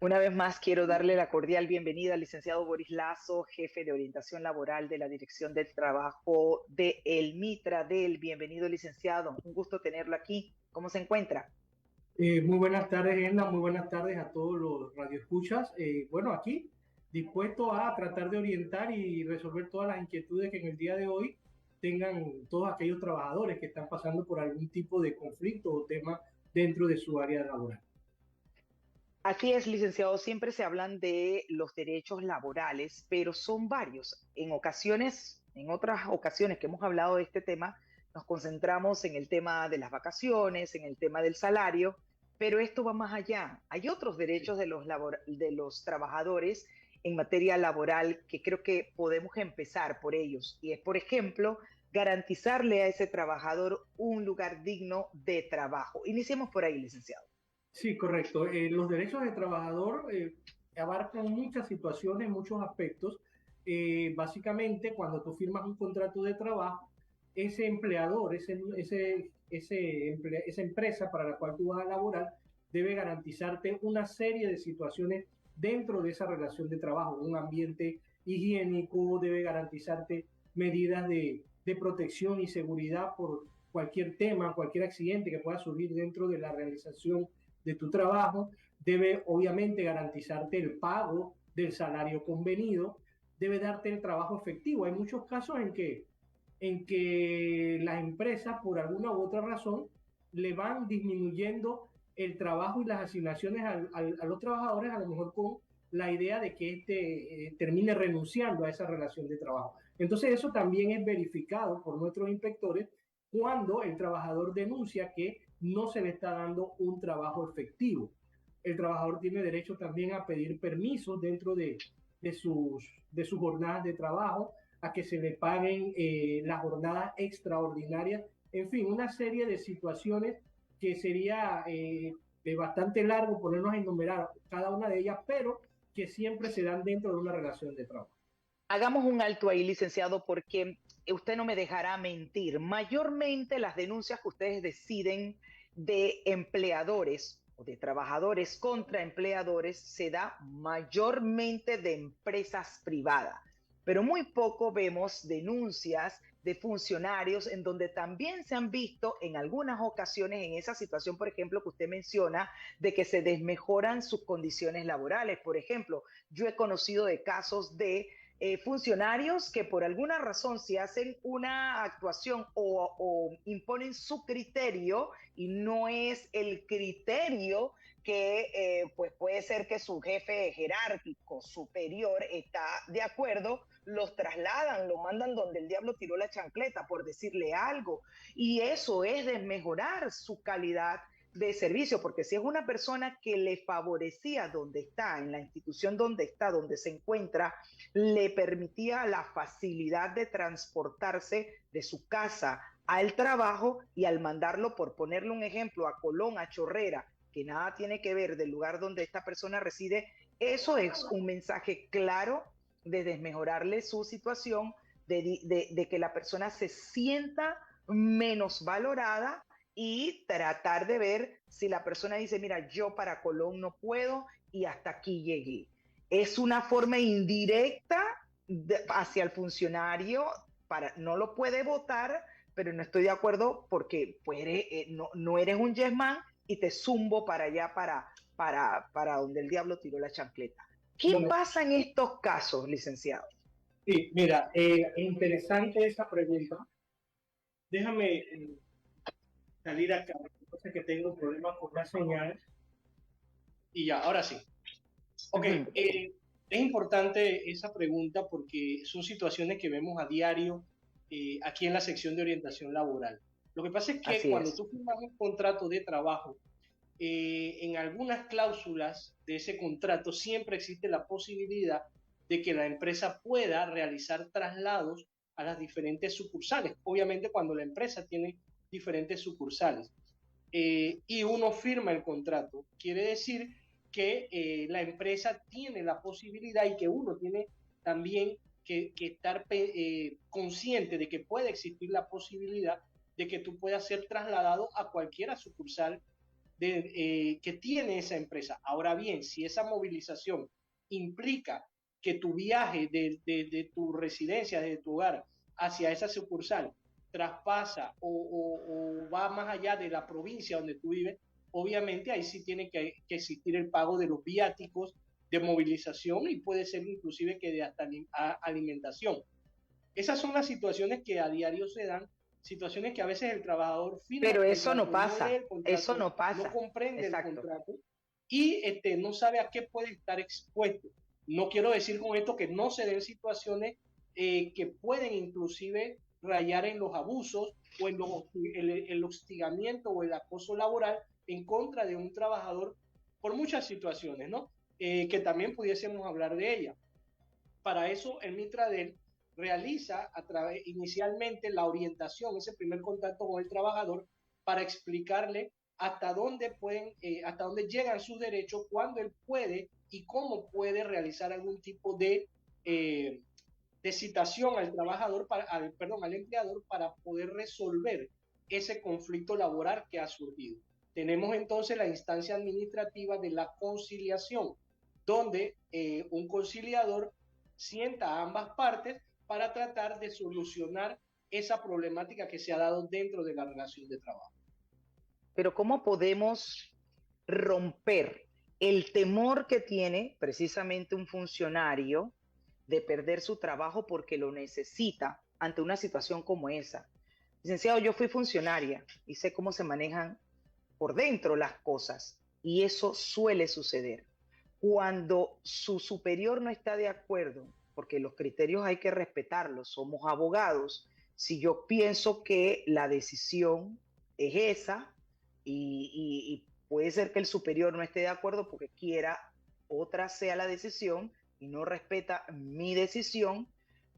Una vez más, quiero darle la cordial bienvenida al licenciado Boris Lazo, jefe de orientación laboral de la Dirección del Trabajo de El Mitra del. Bienvenido, licenciado. Un gusto tenerlo aquí. ¿Cómo se encuentra? Muy buenas tardes, Edna. Muy buenas tardes a todos los radioescuchas. Bueno, aquí dispuesto a tratar de orientar y resolver todas las inquietudes que en el día de hoy tengan todos aquellos trabajadores que están pasando por algún tipo de conflicto o tema dentro de su área laboral. Así es, licenciado. Siempre se hablan de los derechos laborales, pero son varios. En otras ocasiones que hemos hablado de este tema, nos concentramos en el tema de las vacaciones, en el tema del salario, pero esto va más allá. Hay otros derechos de los trabajadores en materia laboral que creo que podemos empezar por ellos. Y es, por ejemplo, garantizarle a ese trabajador un lugar digno de trabajo. Iniciemos por ahí, licenciado. Sí, correcto. Los derechos del trabajador abarcan muchas situaciones, muchos aspectos. Básicamente, cuando tú firmas un contrato de trabajo, ese empleador, esa empresa para la cual tú vas a laborar, debe garantizarte una serie de situaciones dentro de esa relación de trabajo, un ambiente higiénico, debe garantizarte medidas de protección y seguridad por cualquier tema, cualquier accidente que pueda surgir dentro de la realización de tu trabajo, debe obviamente garantizarte el pago del salario convenido, debe darte el trabajo efectivo. Hay muchos casos en que las empresas, por alguna u otra razón, le van disminuyendo el trabajo y las asignaciones a los trabajadores, a lo mejor con la idea de que termine renunciando a esa relación de trabajo. Entonces eso también es verificado por nuestros inspectores cuando el trabajador denuncia que no se le está dando un trabajo efectivo. El trabajador tiene derecho también a pedir permisos dentro de sus jornadas de trabajo, a que se le paguen las jornadas extraordinarias, en fin, una serie de situaciones que sería bastante largo ponernos a enumerar cada una de ellas, pero que siempre se dan dentro de una relación de trabajo. Hagamos un alto ahí, licenciado, porque usted no me dejará mentir. Mayormente las denuncias que ustedes deciden de empleadores o de trabajadores contra empleadores se da mayormente de empresas privadas, pero muy poco vemos denuncias de funcionarios en donde también se han visto en algunas ocasiones en esa situación, por ejemplo, que usted menciona, de que se desmejoran sus condiciones laborales. Por ejemplo, yo he conocido de casos de funcionarios que por alguna razón si hacen una actuación o imponen su criterio y no es el criterio que pues puede ser que su jefe jerárquico superior está de acuerdo, los trasladan, lo mandan donde el diablo tiró la chancleta, por decirle algo. Y eso es desmejorar su calidad de servicio, porque si es una persona que le favorecía donde está, en la institución donde está, donde se encuentra, le permitía la facilidad de transportarse de su casa al trabajo y al mandarlo, por ponerle un ejemplo, a Colón, a Chorrera, que nada tiene que ver del lugar donde esta persona reside, eso es un mensaje claro de desmejorarle su situación, de que la persona se sienta menos valorada y tratar de ver si la persona dice, mira, yo para Colón no puedo y hasta aquí llegué. Es una forma indirecta hacia el funcionario, no lo puede votar, pero no estoy de acuerdo porque pues no eres un yes man y te zumbo para allá, para donde el diablo tiró la chancleta. ¿Qué Bueno, pasa en estos casos, licenciado? sí, mira, interesante esa pregunta. Déjame salir acá, cosa que tengo problemas con las señales. Y ya, ahora sí. Uh Ok, -huh. es importante esa pregunta porque son situaciones que vemos a diario aquí en la sección de orientación laboral. Lo que pasa es que Así cuando es. tú firmas un contrato de trabajo, en algunas cláusulas de ese contrato siempre existe la posibilidad de que la empresa pueda realizar traslados a las diferentes sucursales. Obviamente cuando la empresa tiene diferentes sucursales y uno firma el contrato, quiere decir que la empresa tiene la posibilidad y que uno tiene también que estar consciente de que puede existir la posibilidad de que tú puedas ser trasladado a cualquiera sucursal que tiene esa empresa. Ahora bien, si esa movilización implica que tu viaje de tu residencia, de tu hogar, hacia esa sucursal, traspasa o va más allá de la provincia donde tú vives, obviamente ahí sí tiene que existir el pago de los viáticos de movilización y puede ser inclusive que de hasta alimentación. Esas son las situaciones que a diario se dan, situaciones que a veces el trabajador firma Pero el eso no contrato, no lee pasa, el eso contrato, no no pasa. comprende el Exacto. contrato y no sabe a qué puede estar expuesto. No quiero decir con esto que no se den situaciones que pueden inclusive rayar en los abusos o en el hostigamiento o el acoso laboral en contra de un trabajador por muchas situaciones, ¿no? Que también pudiésemos hablar de ella. Para eso, el Mitradel realiza inicialmente la orientación, ese primer contacto con el trabajador, para explicarle hasta dónde llegan sus derechos, cuándo él puede y cómo puede realizar algún tipo de citación al trabajador, al empleador, para poder resolver ese conflicto laboral que ha surgido. Tenemos entonces la instancia administrativa de la conciliación, donde un conciliador sienta a ambas partes para tratar de solucionar esa problemática que se ha dado dentro de la relación de trabajo. Pero ¿cómo podemos romper el temor que tiene precisamente un funcionario de perder su trabajo porque lo necesita ante una situación como esa? Licenciado, yo fui funcionaria y sé cómo se manejan por dentro las cosas y eso suele suceder. Cuando su superior no está de acuerdo, porque los criterios hay que respetarlos, somos abogados, si yo pienso que la decisión es esa y puede ser que el superior no esté de acuerdo porque quiera otra sea la decisión y no respeta mi decisión,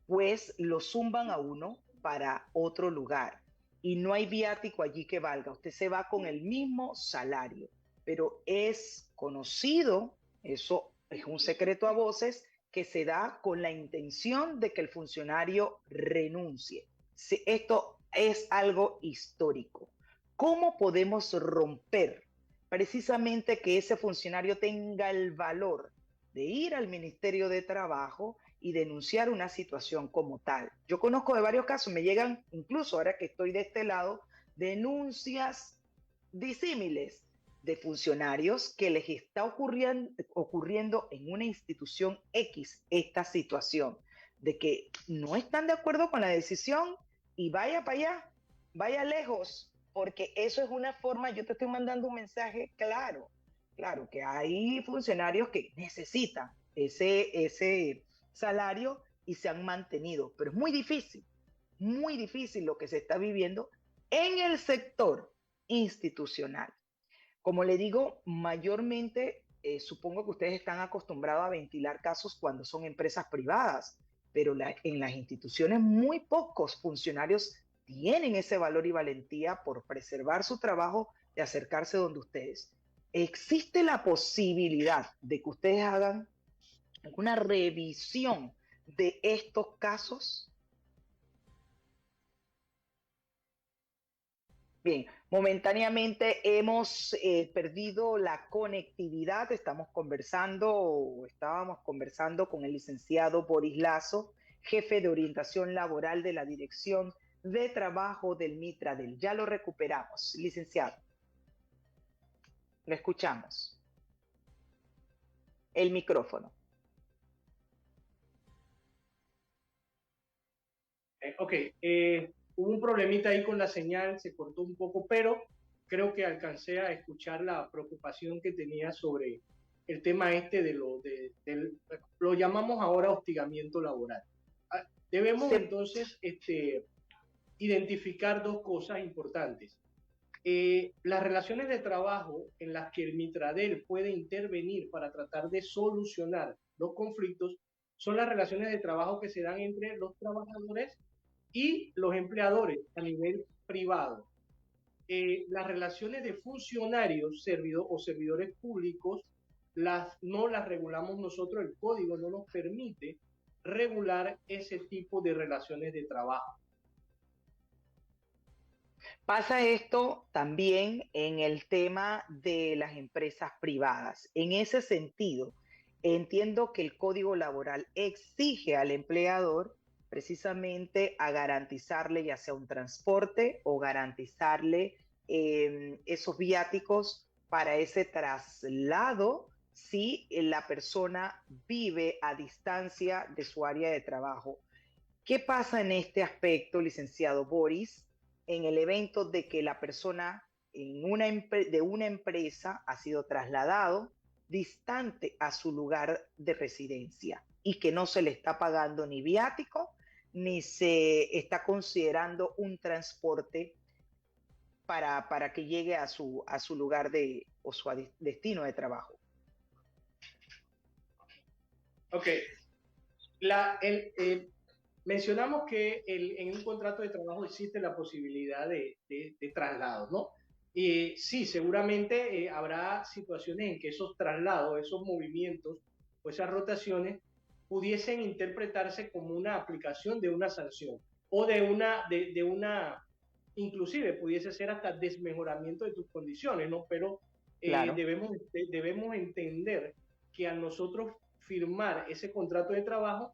pues lo zumban a uno para otro lugar y no hay viático allí que valga. Usted se va con el mismo salario, pero es conocido, eso es un secreto a voces, que se da con la intención de que el funcionario renuncie. Esto es algo histórico. ¿Cómo podemos romper precisamente que ese funcionario tenga el valor de ir al Ministerio de Trabajo y denunciar una situación como tal? Yo conozco de varios casos, me llegan, incluso ahora que estoy de este lado, denuncias disímiles de funcionarios que les está ocurriendo en una institución X esta situación, de que no están de acuerdo con la decisión y vaya para allá, vaya lejos, porque eso es una forma, yo te estoy mandando un mensaje claro, claro, que hay funcionarios que necesitan ese salario y se han mantenido, pero es muy difícil lo que se está viviendo en el sector institucional. Como le digo, mayormente supongo que ustedes están acostumbrados a ventilar casos cuando son empresas privadas, pero en las instituciones muy pocos funcionarios tienen ese valor y valentía por preservar su trabajo de acercarse donde ustedes. ¿Existe la posibilidad de que ustedes hagan una revisión de estos casos? Bien, momentáneamente hemos perdido la conectividad. Estábamos conversando con el licenciado Boris Lazo, jefe de orientación laboral de la Dirección de Trabajo del Mitradel. Ya lo recuperamos, licenciado. Lo escuchamos. El micrófono. Ok, hubo un problemita ahí con la señal, se cortó un poco, pero creo que alcancé a escuchar la preocupación que tenía sobre el tema lo llamamos ahora hostigamiento laboral. Debemos Se, entonces identificar dos cosas importantes. Las relaciones de trabajo en las que el Mitradel puede intervenir para tratar de solucionar los conflictos son las relaciones de trabajo que se dan entre los trabajadores y los empleadores a nivel privado. Las relaciones de funcionarios o servidores públicos no las regulamos nosotros, el código no nos permite regular ese tipo de relaciones de trabajo. Pasa esto también en el tema de las empresas privadas. En ese sentido, entiendo que el Código Laboral exige al empleador precisamente a garantizarle ya sea un transporte o garantizarle esos viáticos para ese traslado si la persona vive a distancia de su área de trabajo. ¿Qué pasa en este aspecto, licenciado Boris, en el evento de que la persona de una empresa ha sido trasladado distante a su lugar de residencia y que no se le está pagando ni viático ni se está considerando un transporte para que llegue a su lugar de o su destino de trabajo? Ok, la, el, mencionamos que en un contrato de trabajo existe la posibilidad de traslado, ¿no? Y sí, seguramente habrá situaciones en que esos traslados, esos movimientos o esas rotaciones pudiesen interpretarse como una aplicación de una sanción o de una, inclusive pudiese ser hasta desmejoramiento de tus condiciones, ¿no? Pero Claro, debemos entender que al nosotros firmar ese contrato de trabajo,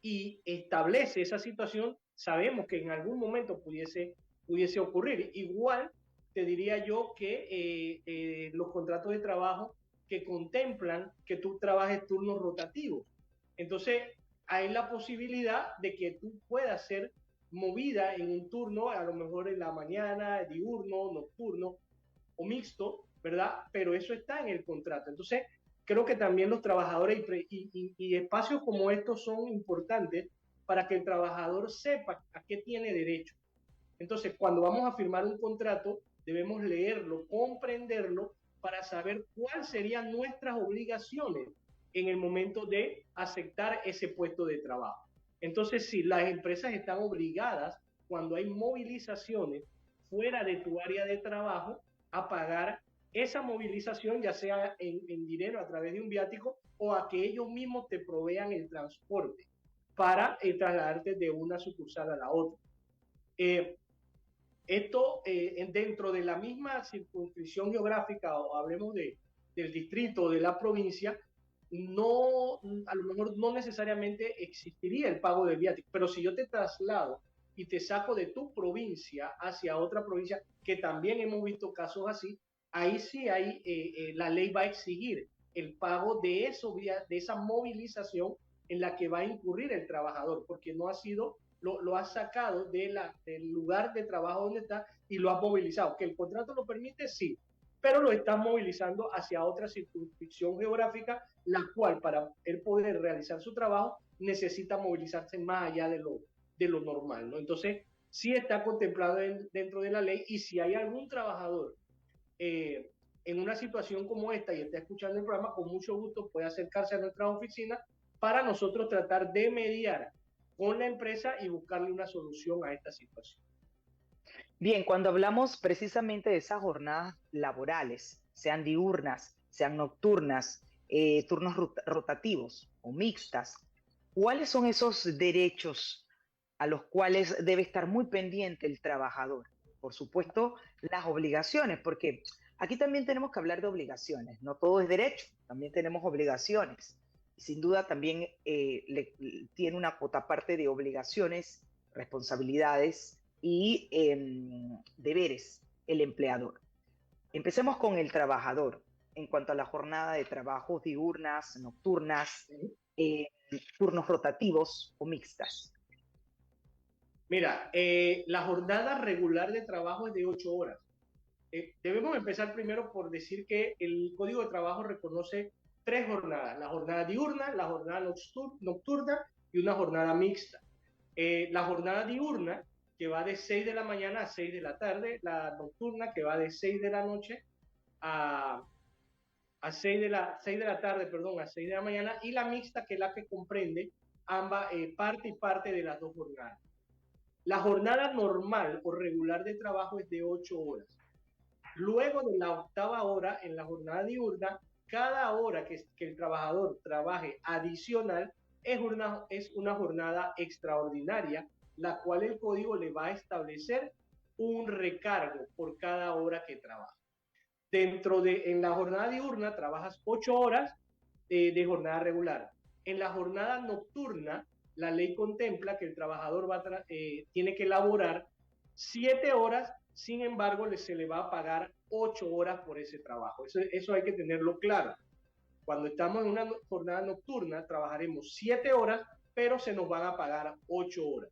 y establece esa situación, sabemos que en algún momento pudiese ocurrir. Igual te diría yo que los contratos de trabajo que contemplan que tú trabajes turnos rotativos. Entonces, hay la posibilidad de que tú puedas ser movida en un turno, a lo mejor en la mañana, diurno, nocturno o mixto, ¿verdad? Pero eso está en el contrato. Entonces, creo que también los trabajadores y espacios como estos son importantes para que el trabajador sepa a qué tiene derecho. Entonces, cuando vamos a firmar un contrato, debemos leerlo, comprenderlo, para saber cuáles serían nuestras obligaciones en el momento de aceptar ese puesto de trabajo. Entonces, si las empresas están obligadas, cuando hay movilizaciones fuera de tu área de trabajo, a pagar esa movilización, ya sea en dinero a través de un viático o a que ellos mismos te provean el transporte para trasladarte de una sucursal a la otra. Eh, Esto dentro de la misma circunscripción geográfica, o hablemos del distrito o de la provincia, no, a lo mejor no necesariamente existiría el pago del viático, pero si yo te traslado y te saco de tu provincia hacia otra provincia, que también hemos visto casos así, ahí sí la ley va a exigir el pago de esa movilización en la que va a incurrir el trabajador, porque no ha sido lo has sacado del lugar de trabajo donde está y lo has movilizado. ¿Que el contrato lo permite? Sí, pero lo estás movilizando hacia otra circunscripción geográfica, la cual para él poder realizar su trabajo necesita movilizarse más allá de lo normal, ¿no? Entonces, sí está contemplado dentro de la ley, y si hay algún trabajador eh, en una situación como esta y está escuchando el programa, con mucho gusto puede acercarse a nuestra oficina para nosotros tratar de mediar con la empresa y buscarle una solución a esta situación. bien, cuando hablamos precisamente de esas jornadas laborales, sean diurnas, sean nocturnas, turnos rotativos o mixtas, ¿cuáles son esos derechos a los cuales debe estar muy pendiente el trabajador? Por supuesto, las obligaciones, porque aquí también tenemos que hablar de obligaciones, no todo es derecho, también tenemos obligaciones. Sin duda también tiene una cuota parte de obligaciones, responsabilidades y deberes el empleador. Empecemos con el trabajador en cuanto a la jornada de trabajo diurnas, nocturnas, eh, turnos rotativos o mixtas. Mira, la jornada regular de trabajo es de 8 horas. Debemos empezar primero por decir que el Código de Trabajo reconoce tres jornadas: la jornada diurna, la jornada nocturna y una jornada mixta. La jornada diurna, que va de 6 de la mañana a 6 de la tarde, la nocturna, que va de 6 de la noche a, a 6 de la tarde, perdón, a 6 de la mañana, y la mixta, que es la que comprende ambas, parte y parte de las dos jornadas. La jornada normal o regular de trabajo es de 8 horas. Luego de la octava hora en la jornada diurna, cada hora que el trabajador trabaje adicional es una jornada extraordinaria, la cual el código le va a establecer un recargo por cada hora que trabaja. En la jornada diurna trabajas 8 horas de jornada regular. En la jornada nocturna, la ley contempla que el trabajador tiene que laborar 7 horas, sin embargo, se le va a pagar 8 horas por ese trabajo. Eso hay que tenerlo claro. Cuando estamos en una jornada nocturna, trabajaremos 7 horas, pero se nos van a pagar 8 horas.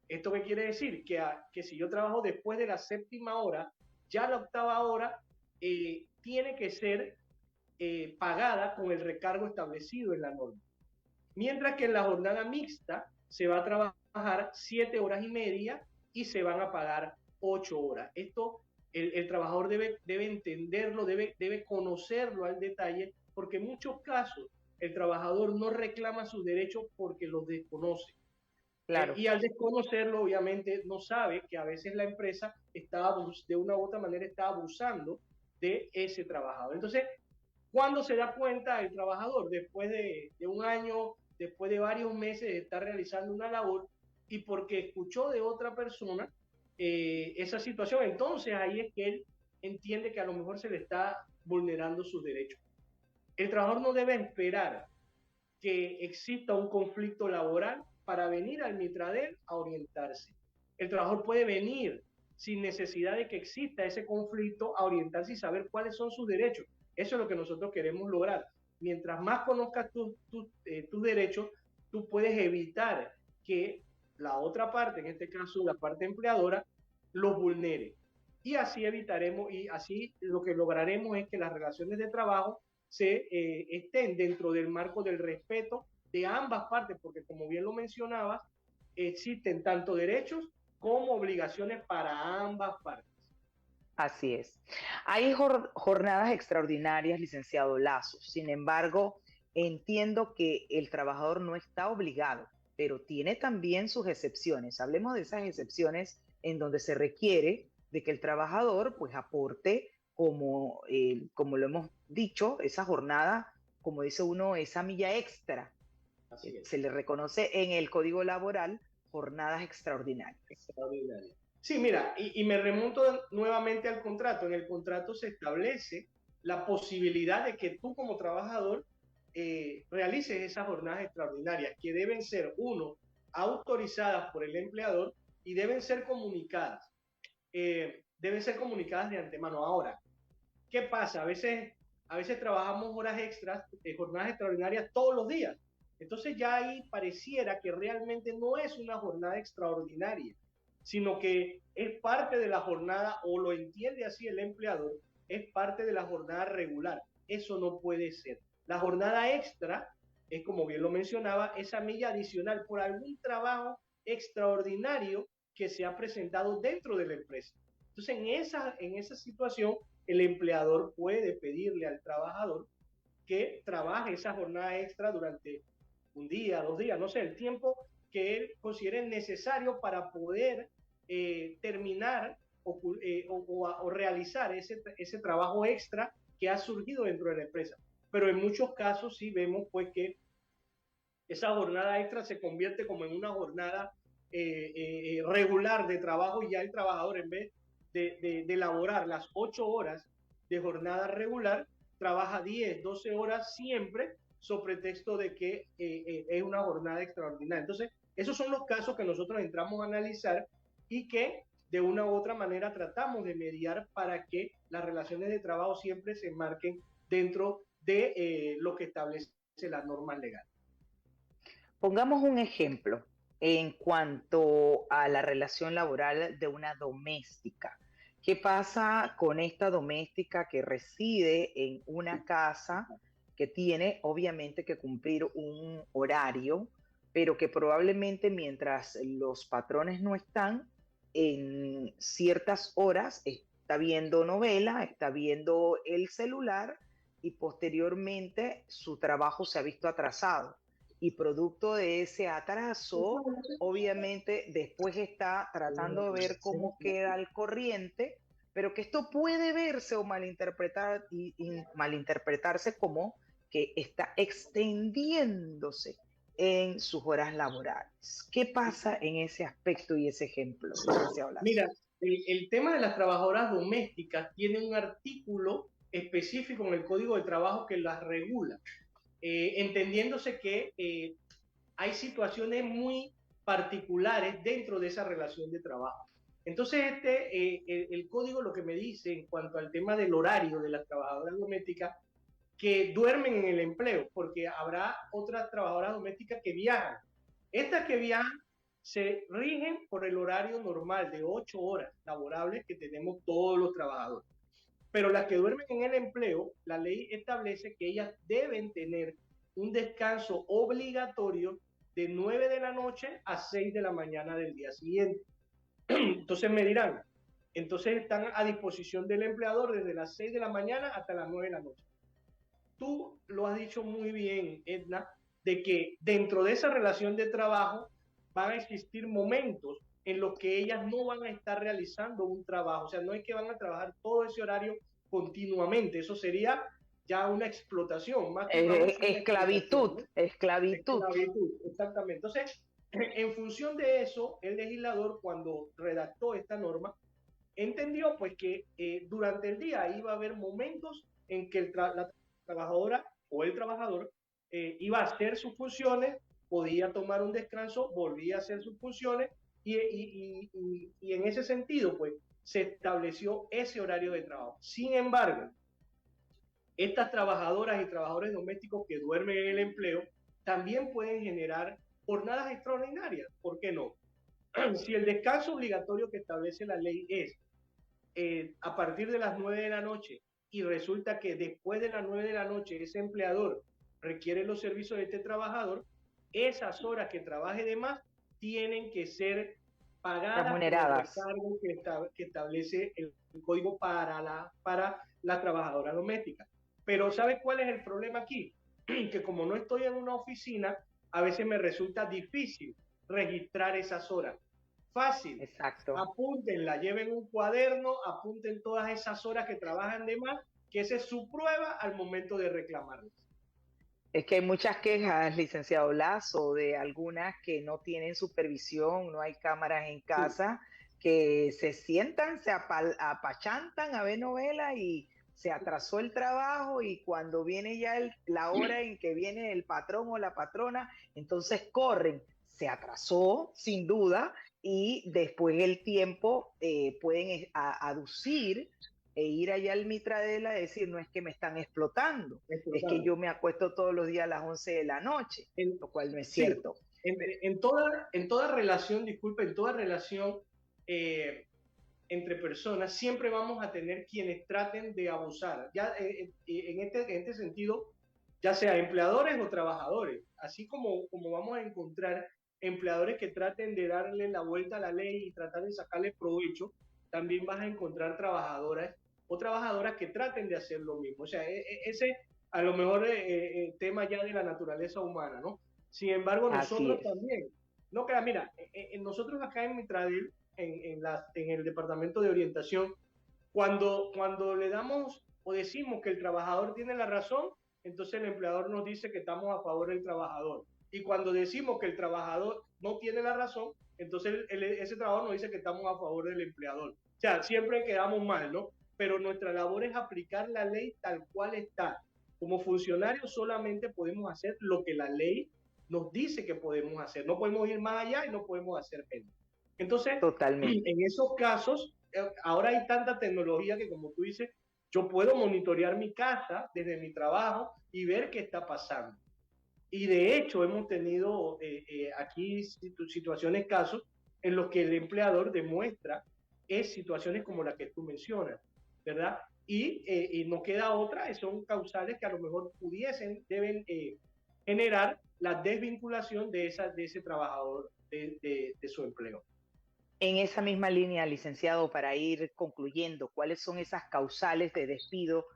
¿Esto qué quiere decir? Que si yo trabajo después de la séptima hora, ya la octava hora tiene que ser pagada con el recargo establecido en la norma. Mientras que en la jornada mixta se va a trabajar 7 horas y media y se van a pagar 8 horas. Esto el trabajador debe entenderlo, debe conocerlo al detalle, porque en muchos casos el trabajador no reclama sus derechos porque los desconoce. Claro. Y al desconocerlo, obviamente, no sabe que a veces la empresa de una u otra manera está abusando de ese trabajador. Entonces, ¿cuándo se da cuenta el trabajador? Después de un año, después de varios meses de estar realizando una labor y porque escuchó de otra persona esa situación. Entonces, ahí es que él entiende que a lo mejor se le está vulnerando sus derechos. El trabajador no debe esperar que exista un conflicto laboral para venir al Mitradel a orientarse. El trabajador puede venir sin necesidad de que exista ese conflicto a orientarse y saber cuáles son sus derechos. Eso es lo que nosotros queremos lograr. Mientras más conozcas tus derechos, tú puedes evitar que la otra parte, en este caso la parte empleadora, los vulnere. Y así evitaremos, y así lo que lograremos es que las relaciones de trabajo estén dentro del marco del respeto de ambas partes, porque como bien lo mencionabas, existen tanto derechos como obligaciones para ambas partes. Así es. Hay jornadas extraordinarias, licenciado Lazo. Sin embargo, entiendo que el trabajador no está obligado, pero tiene también sus excepciones. Hablemos de esas excepciones en donde se requiere de que el trabajador pues aporte como lo hemos dicho, esa jornada, como dice uno, esa milla extra. Se le reconoce en el Código Laboral jornadas extraordinarias. Extraordinarias. Sí, mira, y me remonto nuevamente al contrato. En el contrato se establece la posibilidad de que tú como trabajador realices esas jornadas extraordinarias, que deben ser, uno, autorizadas por el empleador y deben ser comunicadas. Deben ser comunicadas de antemano. Ahora, ¿qué pasa? A veces trabajamos horas extras, jornadas extraordinarias todos los días. Entonces ya ahí pareciera que realmente no es una jornada extraordinaria, sino que es parte de la jornada, o lo entiende así el empleador, es parte de la jornada regular. Eso no puede ser. La jornada extra es, como bien lo mencionaba, esa milla adicional por algún trabajo extraordinario que se ha presentado dentro de la empresa. Entonces, en esa situación, el empleador puede pedirle al trabajador que trabaje esa jornada extra durante un día, 2 días, no sé, el tiempo que él considere necesario para poder terminar o realizar ese trabajo extra que ha surgido dentro de la empresa. Pero en muchos casos sí vemos pues que esa jornada extra se convierte como en una jornada regular de trabajo, y ya el trabajador, en vez de elaborar las 8 horas de jornada regular, trabaja 10, 12 horas siempre, sobre pretexto de que es una jornada extraordinaria. Entonces, esos son los casos que nosotros entramos a analizar y que de una u otra manera tratamos de mediar para que las relaciones de trabajo siempre se marquen dentro de lo que establece la norma legal. Pongamos un ejemplo en cuanto a la relación laboral de una doméstica. ¿Qué pasa con esta doméstica que reside en una casa que tiene obviamente que cumplir un horario, pero que probablemente mientras los patrones no están, en ciertas horas está viendo novela, está viendo el celular y posteriormente su trabajo se ha visto atrasado? Y producto de ese atraso, obviamente después está tratando de ver cómo queda al corriente, pero que esto puede verse o malinterpretarse como que está extendiéndose en sus horas laborales. ¿Qué pasa en ese aspecto y ese ejemplo, licenciado Lazo? Mira, el tema de las trabajadoras domésticas tiene un artículo específico en el Código de Trabajo que las regula, entendiéndose que hay situaciones muy particulares dentro de esa relación de trabajo. Entonces, el código lo que me dice en cuanto al tema del horario de las trabajadoras domésticas, que duermen en el empleo, porque habrá otras trabajadoras domésticas que viajan. Estas que viajan se rigen por el horario normal de 8 horas laborables que tenemos todos los trabajadores. Pero las que duermen en el empleo, la ley establece que ellas deben tener un descanso obligatorio de 9 de la noche a 6 de la mañana del día siguiente. Entonces me dirán, entonces están a disposición del empleador desde las 6 de la mañana hasta las 9 de la noche. Tú lo has dicho muy bien, Edna, de que dentro de esa relación de trabajo van a existir momentos en los que ellas no van a estar realizando un trabajo, o sea, no es que van a trabajar todo ese horario continuamente, eso sería ya una explotación, más que un abuso, una explotación, Esclavitud, ¿no? esclavitud. Esclavitud, exactamente. Entonces, en función de eso, el legislador, cuando redactó esta norma, entendió pues que durante el día iba a haber momentos en que la trabajadora o el trabajador iba a hacer sus funciones, podía tomar un descanso, volvía a hacer sus funciones y en ese sentido pues se estableció ese horario de trabajo. Sin embargo, estas trabajadoras y trabajadores domésticos que duermen en el empleo también pueden generar jornadas extraordinarias. ¿Por qué no? Si el descanso obligatorio que establece la ley es a partir de las 9 de la noche y resulta que después de las 9 de la noche ese empleador requiere los servicios de este trabajador, esas horas que trabaje de más tienen que ser pagadas con el Remuneradas. recargo que establece el código para la trabajadora doméstica. Pero ¿sabes cuál es el problema aquí? Que como no estoy en una oficina, a veces me resulta difícil registrar esas horas. Fácil, Exacto. apúntenla, lleven un cuaderno, apunten todas esas horas que trabajan de más, que esa es su prueba al momento de reclamarlas. Es que hay muchas quejas, licenciado Lazo, de algunas que no tienen supervisión, no hay cámaras en Sí, casa, que se sientan, apachantan a ver novela y se atrasó el trabajo y cuando viene ya la hora en que viene el patrón o la patrona, entonces corren. Se atrasó, sin duda, y después el tiempo pueden aducir e ir allá al Mitradela y decir, no es que me están explotando, es que explotando. yo me acuesto todos los días a las 11 de la noche, En, lo cual no es sí, cierto. en toda relación, disculpa, en toda relación eh, entre personas, siempre vamos a tener quienes traten de abusar. Ya en este sentido, ya sea empleadores o trabajadores, así como vamos a encontrar empleadores que traten de darle la vuelta a la ley y tratar de sacarle provecho, también vas a encontrar trabajadoras o trabajadoras que traten de hacer lo mismo. O sea, ese a lo mejor tema ya de la naturaleza humana, ¿no? Sin embargo, Así nosotros es. también, no queda, mira, nosotros acá en Mitradil, en el departamento de orientación, cuando le damos o decimos que el trabajador tiene la razón, entonces el empleador nos dice que estamos a favor del trabajador. Y cuando decimos que el trabajador no tiene la razón, entonces ese trabajador nos dice que estamos a favor del empleador. O sea, siempre quedamos mal, ¿no? Pero nuestra labor es aplicar la ley tal cual está. Como funcionarios solamente podemos hacer lo que la ley nos dice que podemos hacer. No podemos ir más allá y no podemos hacer menos. Entonces, Totalmente. en esos casos, ahora hay tanta tecnología que, como tú dices, yo puedo monitorear mi casa desde mi trabajo y ver qué está pasando. Y de hecho hemos tenido aquí situaciones, casos en los que el empleador demuestra es situaciones como la que tú mencionas, ¿verdad? Y no queda otra, son causales que a lo mejor deben generar la desvinculación de ese trabajador de su empleo. En esa misma línea, licenciado, para ir concluyendo, ¿cuáles son esas causales de despido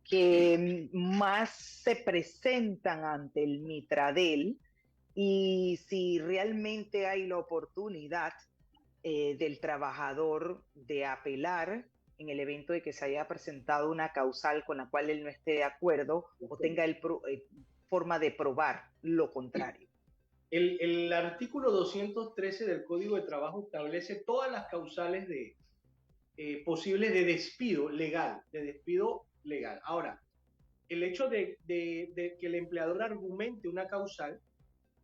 que más se presentan ante el Mitradel y si realmente hay la oportunidad del trabajador de apelar en el evento de que se haya presentado una causal con la cual él no esté de acuerdo o tenga forma de probar lo contrario? El artículo 213 del Código de Trabajo establece todas las causales posibles de despido legal, Ahora, el hecho de que el empleador argumente una causal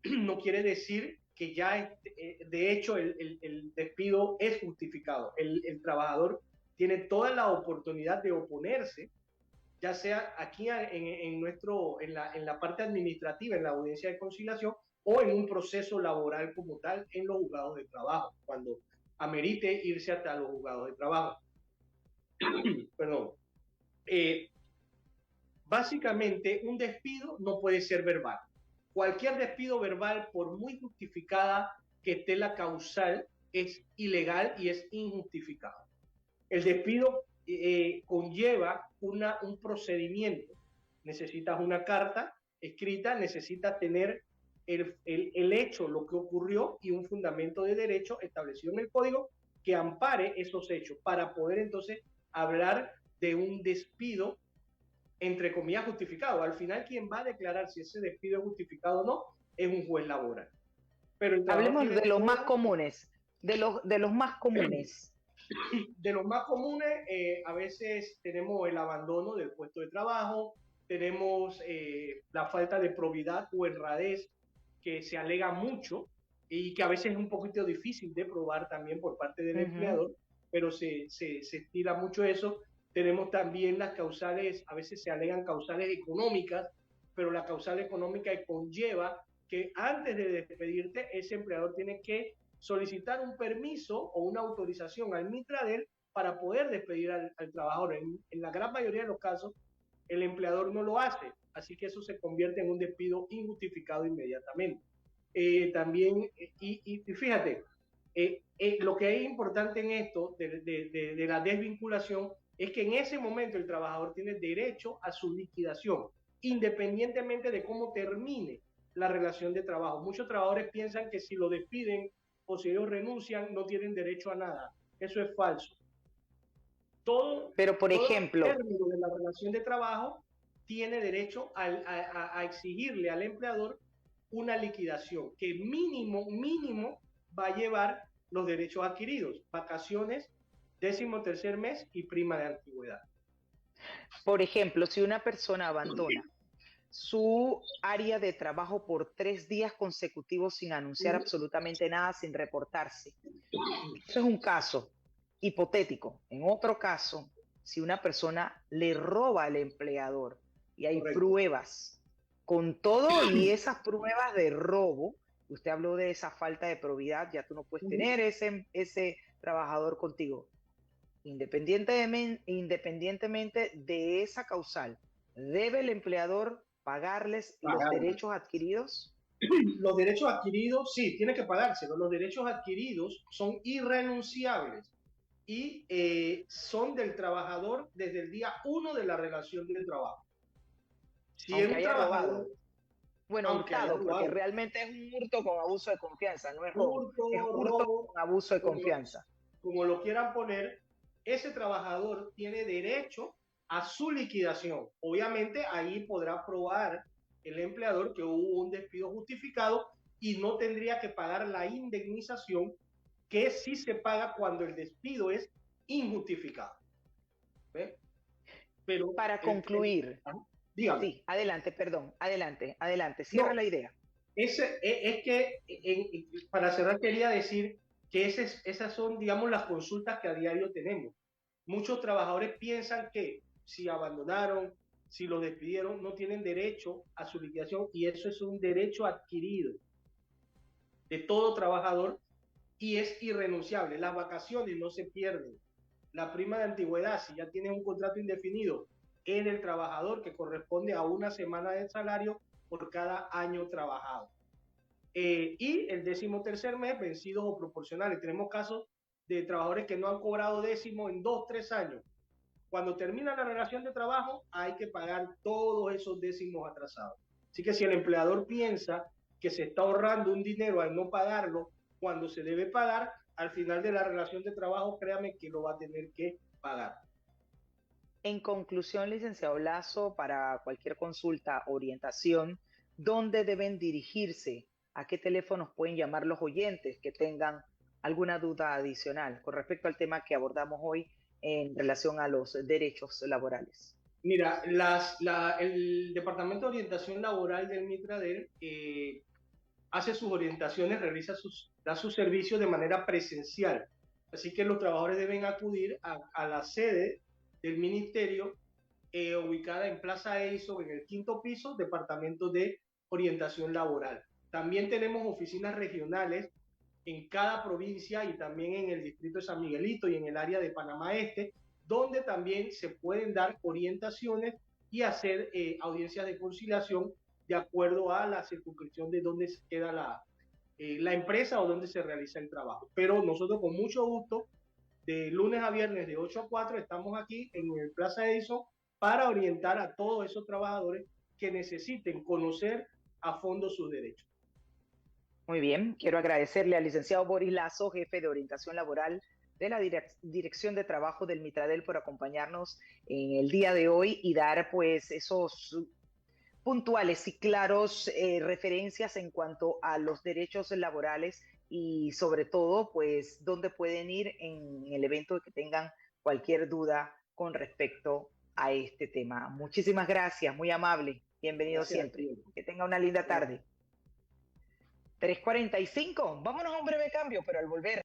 no quiere decir que ya, de hecho, el despido es justificado. El trabajador tiene toda la oportunidad de oponerse, ya sea aquí en la parte administrativa, en la audiencia de conciliación, o en un proceso laboral como tal en los juzgados de trabajo, cuando amerite irse hasta los juzgados de trabajo. Perdón. Eh, Básicamente, un despido no puede ser verbal. Cualquier despido verbal, por muy justificada que esté la causal, es ilegal y es injustificado. El despido conlleva un procedimiento. Necesitas una carta escrita, necesitas tener el hecho, lo que ocurrió, y un fundamento de derecho establecido en el código que ampare esos hechos para poder entonces hablar de un despido entre comillas justificado. Al final, quien va a declarar si ese despido es justificado o no es un juez laboral. Pero el trabajador Hablemos tiene de los más comunes, de los más comunes. De los más comunes, a veces tenemos el abandono del puesto de trabajo, tenemos la falta de probidad o honradez que se alega mucho y que a veces es un poquito difícil de probar también por parte del empleador, pero se estila mucho eso. Tenemos también las causales, a veces se alegan causales económicas, pero la causal económica conlleva que antes de despedirte, ese empleador tiene que solicitar un permiso o una autorización al Mitrader para poder despedir al trabajador. En la gran mayoría de los casos, el empleador no lo hace, así que eso se convierte en un despido injustificado inmediatamente. También, y fíjate, lo que es importante en esto de la desvinculación es que en ese momento el trabajador tiene derecho a su liquidación, independientemente de cómo termine la relación de trabajo. Muchos trabajadores piensan que si lo despiden o si ellos renuncian, no tienen derecho a nada. Eso es falso. Pero, por ejemplo, término de la relación de trabajo tiene derecho a exigirle al empleador una liquidación que mínimo va a llevar los derechos adquiridos, vacaciones, 13º mes y prima de antigüedad. Por ejemplo, si una persona abandona su área de trabajo por 3 días consecutivos sin anunciar absolutamente nada, sin reportarse. Eso es un caso hipotético. En otro caso, si una persona le roba al empleador y hay pruebas con todo y esas pruebas de robo, usted habló de esa falta de probidad, ya tú no puedes tener ese trabajador contigo. Independientemente de esa causal, ¿debe el empleador pagarles los derechos adquiridos? Los derechos adquiridos, sí, tiene que pagárselos. Los derechos adquiridos son irrenunciables y son del trabajador desde el día 1 de la relación del trabajo. Si aunque haya robado. Bueno, hurtado, porque realmente es un hurto con abuso de confianza, no es robo, es hurto con abuso de confianza. Como lo quieran poner, ese trabajador tiene derecho a su liquidación. Obviamente ahí podrá probar el empleador que hubo un despido justificado y no tendría que pagar la indemnización que sí se paga cuando el despido es injustificado. ¿Ve? Pero para concluir, sí, adelante, perdón, adelante, cierra la idea. Es que para cerrar quería decir que esas son, digamos, las consultas que a diario tenemos. Muchos trabajadores piensan que si abandonaron, si los despidieron, no tienen derecho a su liquidación y eso es un derecho adquirido de todo trabajador y es irrenunciable. Las vacaciones no se pierden. La prima de antigüedad, si ya tienes un contrato indefinido, es del trabajador que corresponde a una semana de salario por cada año trabajado. Y el 13º mes, vencidos o proporcionales. Tenemos casos de trabajadores que no han cobrado décimo en 2-3 años. Cuando termina la relación de trabajo, hay que pagar todos esos décimos atrasados. Así que si el empleador piensa que se está ahorrando un dinero al no pagarlo cuando se debe pagar, al final de la relación de trabajo, créame que lo va a tener que pagar. En conclusión, licenciado Lazo, para cualquier consulta, orientación, ¿dónde deben dirigirse? ¿A qué teléfonos pueden llamar los oyentes que tengan alguna duda adicional con respecto al tema que abordamos hoy en relación a los derechos laborales? Mira, el Departamento de Orientación Laboral del Mitradel hace sus orientaciones, da sus servicios de manera presencial. Así que los trabajadores deben acudir a la sede del ministerio ubicada en Plaza Edison, en el 5º piso, Departamento de Orientación Laboral. También tenemos oficinas regionales en cada provincia y también en el distrito de San Miguelito y en el área de Panamá Este, donde también se pueden dar orientaciones y hacer audiencias de conciliación de acuerdo a la circunscripción de donde queda la empresa o donde se realiza el trabajo. Pero nosotros con mucho gusto, de lunes a viernes de 8 a 4, estamos aquí en el Plaza Edison para orientar a todos esos trabajadores que necesiten conocer a fondo sus derechos. Muy bien, quiero agradecerle al licenciado Boris Lazo, jefe de orientación laboral de la Dirección de Trabajo del Mitradel, por acompañarnos en el día de hoy y dar pues esos puntuales y claros referencias en cuanto a los derechos laborales y sobre todo pues dónde pueden ir en el evento de que tengan cualquier duda con respecto a este tema. Muchísimas gracias, muy amable, bienvenido Gracias. siempre. Que tenga una linda tarde. 3:45, vámonos a un breve cambio, pero al volver